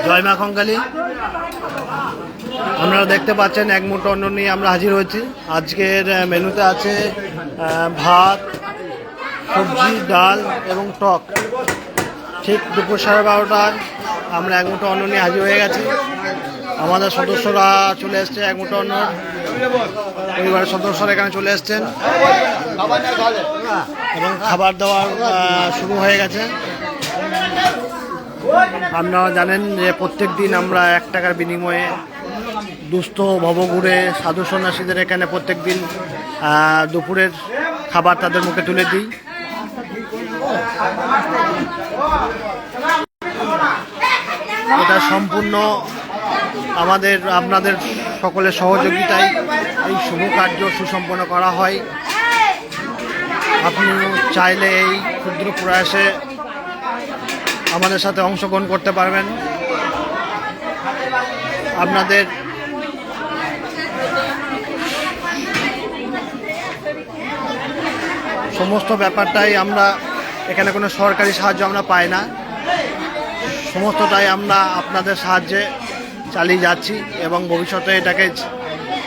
জয় মা কঙ্কালী। আপনারা দেখতে পাচ্ছেন এক মুঠো অন্ন নিয়ে আমরা হাজির হয়েছি। আজকের মেনুতে আছে ভাত, সবজি, ডাল এবং টক। ঠিক দুপুর 12:30টায় আমরা এক মুঠো অন্ন নিয়ে হাজির হয়ে গেছি। আমাদের সদস্যরা চলে এসছে, এক মুঠো অন্ন পরিবারের সদস্যরা এখানে চলে এসছেন এবং খাবার দাবার শুরু হয়ে গেছে। আপনারা জানেন যে প্রত্যেক দিন আমরা 1 টাকার বিনিময়ে দুস্থ ভবঘুরে সাধু সন্ন্যাসীদের এখানে প্রত্যেক দিন দুপুরের খাবার তাদের মুখে তুলে দিই। এটা সম্পূর্ণ আপনাদের সকলের সহযোগিতায় এই শুভ কার্য সুসম্পন্ন করা হয়। আপনি চাইলে এই ক্ষুদ্র প্রয়াসে আমাদের সাথে অংশগ্রহণ করতে পারবেন। আপনাদের সমস্ত ব্যাপারটাই আমরা এখানে কোনো সরকারি সাহায্য আমরা পাই না, সমস্তটাই আমরা আপনাদের সাহায্যে চালিয়ে যাচ্ছি এবং ভবিষ্যতে এটাকে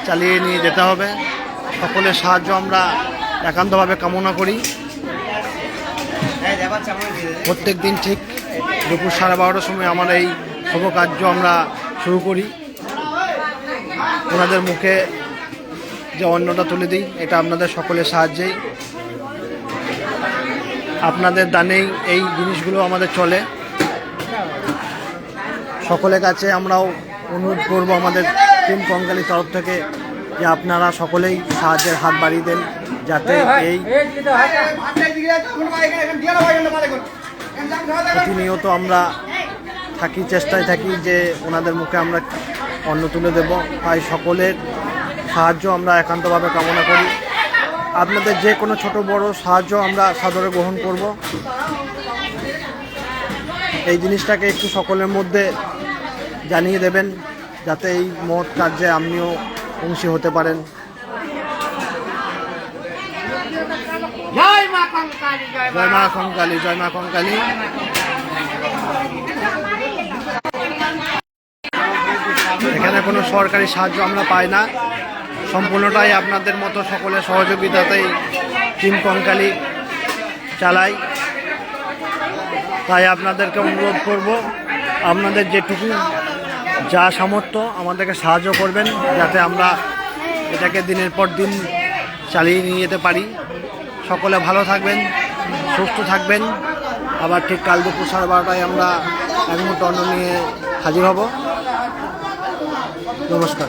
চালিয়ে নিয়ে যেতে হবে। সকলের সাহায্য আমরা একান্তভাবে কামনা করি। প্রত্যেক দিন ঠিক দুপুর 12:30টার সময় আমরা এই শুভ কার্য আমরা শুরু করি। ওনাদের মুখে যে অন্নটা তুলে দিই, এটা আপনাদের সকলের সাহায্যেই, আপনাদের দানেই এই জিনিসগুলো আমাদের চলে। সকলের কাছে আমরাও অনুরোধ করব আমাদের টিম কঙ্কালীর তরফ থেকে যে আপনারা সকলেই সাহায্যের হাত বাড়িয়ে দেন, যাতে এই প্রতিনিয়ত আমরা চেষ্টায় থাকি যে ওনাদের মুখে আমরা অন্ন তুলে দেব। তাই সকলের সাহায্য আমরা একান্তভাবে কামনা করি। আপনাদের যে কোনো ছোট বড় সাহায্য আমরা সাদরে গ্রহণ করব। এই জিনিসটাকে একটু সকলের মধ্যে জানিয়ে দেবেন, যাতে এই মহৎ কার্যে আপনিও অংশী হতে পারেন। জয় মা কঙ্কালী, জয় মা কঙ্কালী, জয় মা কঙ্কালী। এখানে কোনো সরকারি সাহায্য আমরা পাই না, সম্পূর্ণটাই আপনাদের মতো সকলের সহযোগিতাতেই টিম কঙ্কালী চালাই। তাই আপনাদেরকে অনুরোধ করব, আপনাদের যেটুকু যা সামর্থ্য আমাদেরকে সাহায্য করবেন, যাতে আমরা এটাকে দিনের পর দিন চালিয়ে নিয়ে যেতে পারি। সকলে ভালো থাকবেন, সুস্থ থাকবেন। আবার ঠিক কাল দুপুর 12:30টায় আমরা এক মুঠো অন্ন নিয়ে হাজির হব। নমস্কার।